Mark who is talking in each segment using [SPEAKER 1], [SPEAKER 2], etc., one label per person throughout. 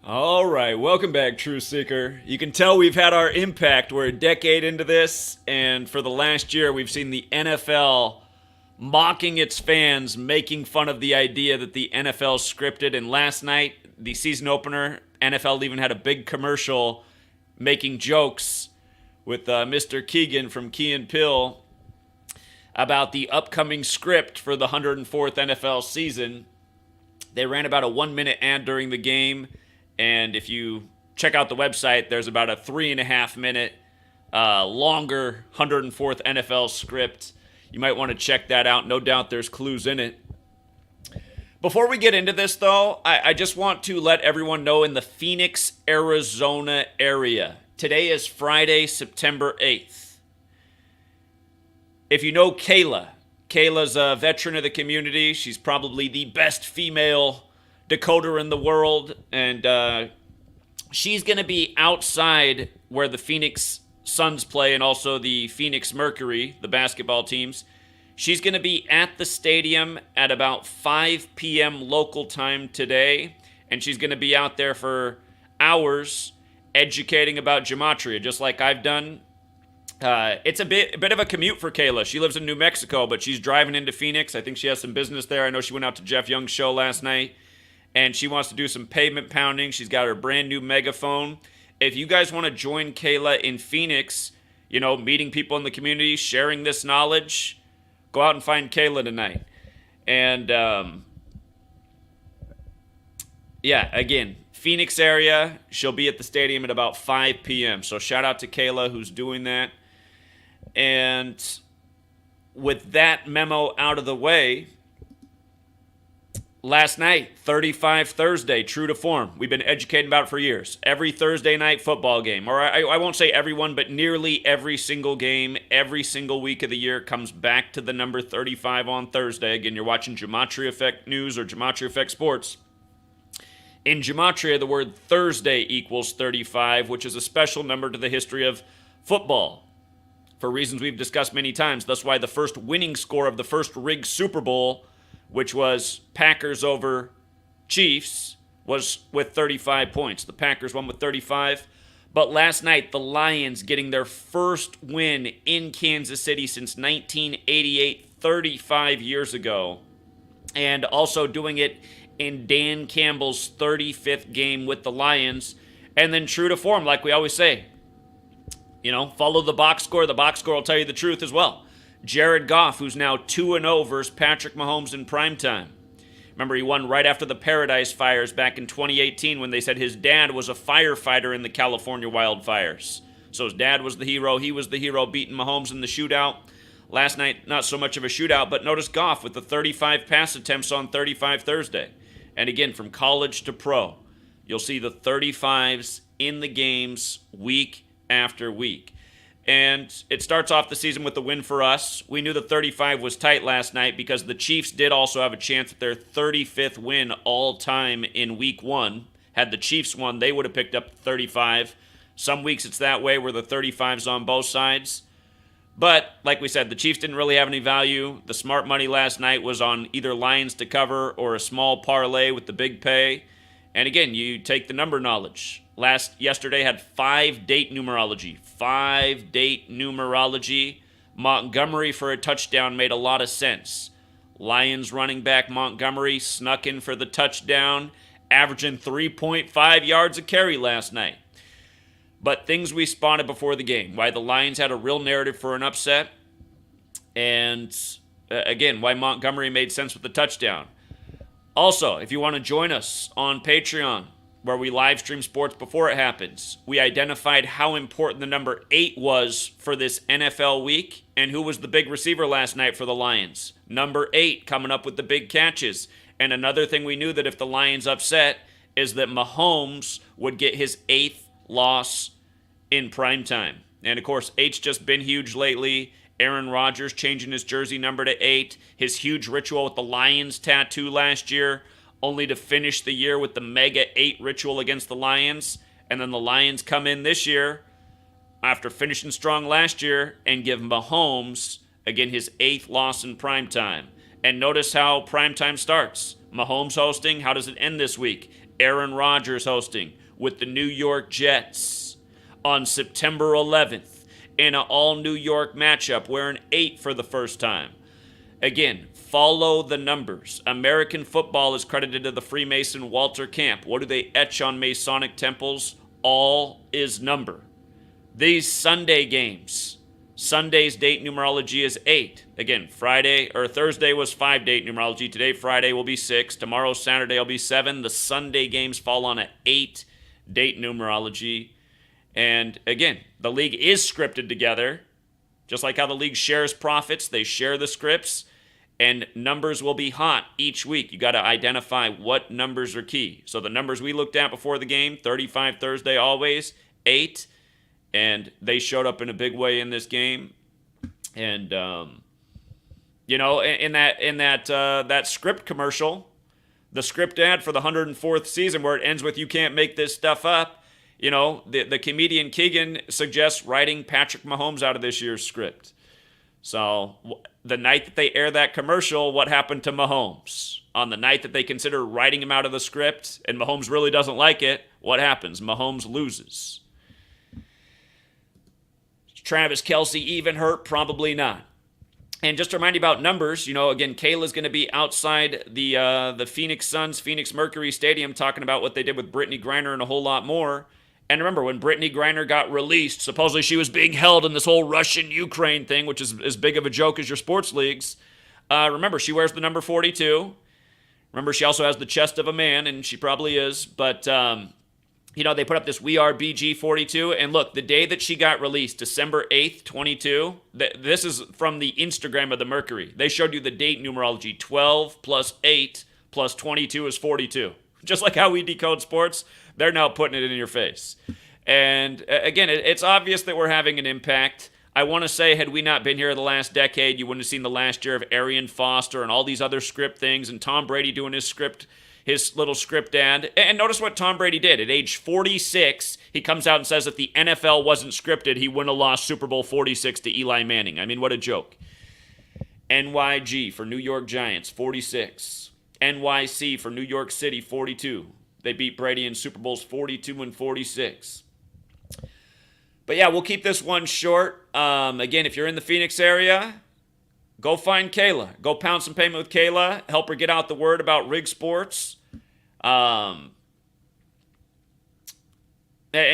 [SPEAKER 1] All right, welcome back, Truth Seeker. You can tell we've had our impact. We're a decade into this, and for the last year, we've seen the NFL mocking its fans, making fun of the idea that the NFL scripted. And last night, the season opener, NFL even had a big commercial making jokes with Mr. Keegan from Key and Pill about the upcoming script for the 104th NFL season. They ran about a 1 minute ad during the game. And if you check out the website, there's about a 3.5 minute longer 104th NFL script. You might want to check that out. No doubt there's clues in it. Before we get into this, though, I just want to let everyone know in the Phoenix, Arizona area. Today is Friday, September 8th. If you know Kayla's a veteran of the community. She's probably the best female decoder in the world, and she's going to be outside where the Phoenix Suns play and also the Phoenix Mercury, the basketball teams. She's going to be at the stadium at about 5 p.m. local time today, and she's going to be out there for hours educating about gematria, just like I've done. It's a bit of a commute for Kayla. She lives in New Mexico, but she's driving into Phoenix. I think she has some business there. I know she went out to Jeff Young's show last night, and she wants to do some pavement pounding. She's got her brand new megaphone. If you guys want to join Kayla in Phoenix, meeting people in the community, sharing this knowledge, go out and find Kayla tonight. And, again, Phoenix area, she'll be at the stadium at about 5 p.m. So shout out to Kayla who's doing that. And with that memo out of the way, last night, 35 Thursday, true to form. We've been educating about it for years. Every Thursday night football game, or I won't say everyone, but nearly every single game, every single week of the year comes back to the number 35 on Thursday. Again, you're watching GematriaEffectNews or Gematria Effect Sports. In Gematria, the word Thursday equals 35, which is a special number to the history of football, for reasons we've discussed many times. That's why the first winning score of the first rigged Super Bowl, which was Packers over Chiefs, was with 35 points. The Packers won with 35. But last night, the Lions getting their first win in Kansas City since 1988, 35 years ago. And also doing it in Dan Campbell's 35th game with the Lions. And then true to form, like we always say, follow the box score. The box score will tell you the truth as well. Jared Goff, who's now 2-0 versus Patrick Mahomes in primetime. Remember, he won right after the Paradise Fires back in 2018 when they said his dad was a firefighter in the California wildfires. So his dad was the hero. He was the hero beating Mahomes in the shootout. Last night, not so much of a shootout, but notice Goff with the 35 pass attempts on 35 Thursday. And again, from college to pro, you'll see the 35s in the games week after week. And it starts off the season with the win for us. We knew the 35 was tight last night because the Chiefs did also have a chance at their 35th win all time in week one. Had the Chiefs won, they would have picked up 35. Some weeks it's that way where the 35's on both sides. But, like we said, the Chiefs didn't really have any value. The smart money last night was on either Lions to cover or a small parlay with the big pay. And again, you take the number knowledge. Yesterday had 5-date numerology. 5-date numerology. Montgomery for a touchdown made a lot of sense. Lions running back Montgomery snuck in for the touchdown, averaging 3.5 yards a carry last night. But things we spotted before the game, why the Lions had a real narrative for an upset, and again, why Montgomery made sense with the touchdown. Also, if you want to join us on Patreon, where we live stream sports before it happens, we identified how important the number 8 was for this NFL week, and who was the big receiver last night for the Lions. Number 8 coming up with the big catches. And another thing we knew that if the Lions upset is that Mahomes would get his 8th loss in primetime. And of course, 8's just been huge lately. Aaron Rodgers changing his jersey number to 8. His huge ritual with the Lions tattoo last year, only to finish the year with the mega 8 ritual against the Lions. And then the Lions come in this year, after finishing strong last year, and give Mahomes, again, his 8th loss in primetime. And notice how primetime starts. Mahomes hosting. How does it end this week? Aaron Rodgers hosting with the New York Jets on September 11th in an all-New York matchup, wearing 8 for the first time. Again, follow the numbers. American football is credited to the Freemason Walter Camp. What do they etch on Masonic temples? All is number. These Sunday games. Sunday's date numerology is 8. Again, Thursday was 5 date numerology. Today, Friday, will be 6. Tomorrow, Saturday, will be 7. The Sunday games fall on an 8 date numerology. And again, the league is scripted together. Just like how the league shares profits, they share the scripts. And numbers will be hot each week. You got to identify what numbers are key. So the numbers we looked at before the game, 35 Thursday always, 8. And they showed up in a big way in this game. And, in that script commercial, the script ad for the 104th season where it ends with, "You can't make this stuff up," the comedian Keegan suggests writing Patrick Mahomes out of this year's script. So the night that they air that commercial, what happened to Mahomes? On the night that they consider writing him out of the script and Mahomes really doesn't like it, what happens? Mahomes loses. Travis Kelce even hurt? Probably not. And just to remind you about numbers, again, Kayla's going to be outside the Phoenix Suns, Phoenix Mercury Stadium talking about what they did with Brittany Griner and a whole lot more. And remember, when Brittany Griner got released, supposedly she was being held in this whole Russian-Ukraine thing, which is as big of a joke as your sports leagues. Remember, she wears the number 42. Remember, she also has the chest of a man, and she probably is. But, they put up this "We Are BG 42." And look, the day that she got released, December 8th, 22, this is from the Instagram of the Mercury. They showed you the date numerology. 12 plus 8 plus 22 is 42. Just like how we decode sports, they're now putting it in your face. And again, it's obvious that we're having an impact. I want to say, had we not been here the last decade, you wouldn't have seen the last year of Arian Foster and all these other script things, and Tom Brady doing his little script ad. And notice what Tom Brady did. At age 46, he comes out and says that the NFL wasn't scripted. He wouldn't have lost Super Bowl 46 to Eli Manning. I mean, what a joke. NYG for New York Giants, 46. NYC for New York City, 42. They beat Brady in Super Bowls 42 and 46. But yeah, we'll keep this one short. Again, if you're in the Phoenix area, go find Kayla. Go pound some payment with Kayla. Help her get out the word about rig sports. And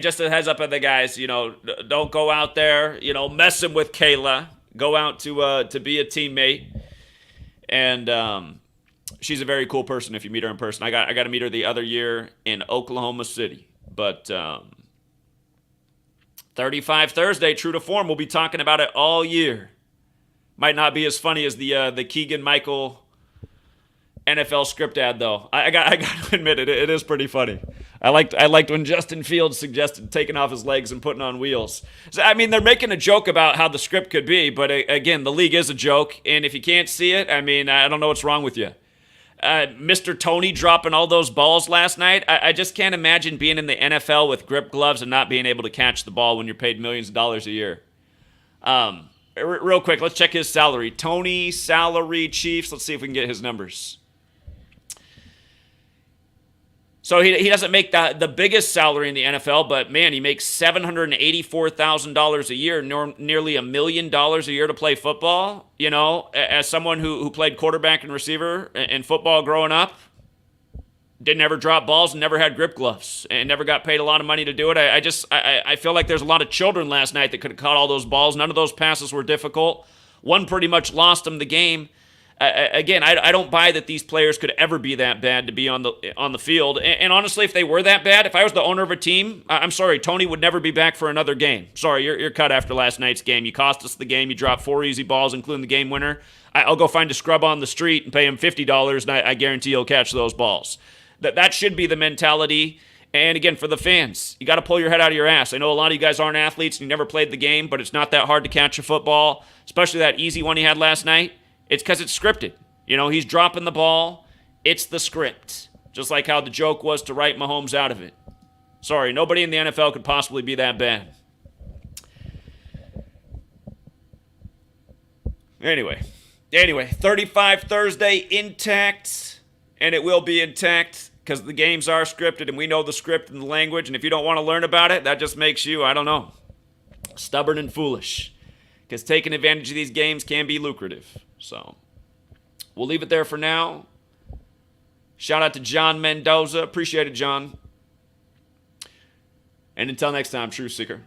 [SPEAKER 1] just a heads up of the guys, don't go out there, messing with Kayla. Go out to be a teammate. And she's a very cool person if you meet her in person. I got to meet her the other year in Oklahoma City. But 35 Thursday, true to form. We'll be talking about it all year. Might not be as funny as the Keegan-Michael NFL script ad, though. I got to admit it is pretty funny. I liked when Justin Fields suggested taking off his legs and putting on wheels. So, I mean, they're making a joke about how the script could be, but again, the league is a joke, and if you can't see it, I mean, I don't know what's wrong with you. Mr. Tony dropping all those balls last night. I just can't imagine being in the NFL with grip gloves and not being able to catch the ball when you're paid millions of dollars a year. Real quick, let's check his salary. Tony, salary, Chiefs. Let's see if we can get his numbers. So he doesn't make the biggest salary in the NFL, but man, he makes $784,000 a year, nearly $1 million a year to play football. As someone who played quarterback and receiver in football growing up, didn't ever drop balls and never had grip gloves and never got paid a lot of money to do it. I feel like there's a lot of children last night that could have caught all those balls. None of those passes were difficult. One pretty much lost them the game. Again, I don't buy that these players could ever be that bad to be on the field. And honestly, if they were that bad, if I was the owner of a team, I'm sorry, Tony would never be back for another game. Sorry, you're cut after last night's game. You cost us the game. You dropped 4 easy balls, including the game winner. I'll go find a scrub on the street and pay him $50, and I guarantee he'll catch those balls. That should be the mentality. And again, for the fans, you got to pull your head out of your ass. I know a lot of you guys aren't athletes and you never played the game, but it's not that hard to catch a football, especially that easy one he had last night. It's because it's scripted. He's dropping the ball. It's the script. Just like how the joke was to write Mahomes out of it. Sorry, nobody in the NFL could possibly be that bad. Anyway, Anyway, 35 Thursday intact, and it will be intact because the games are scripted and we know the script and the language, and if you don't want to learn about it, that just makes you, I don't know, stubborn and foolish, because taking advantage of these games can be lucrative. So we'll leave it there for now. Shout out to John Mendoza. Appreciate it, John. And until next time, Truth Seeker.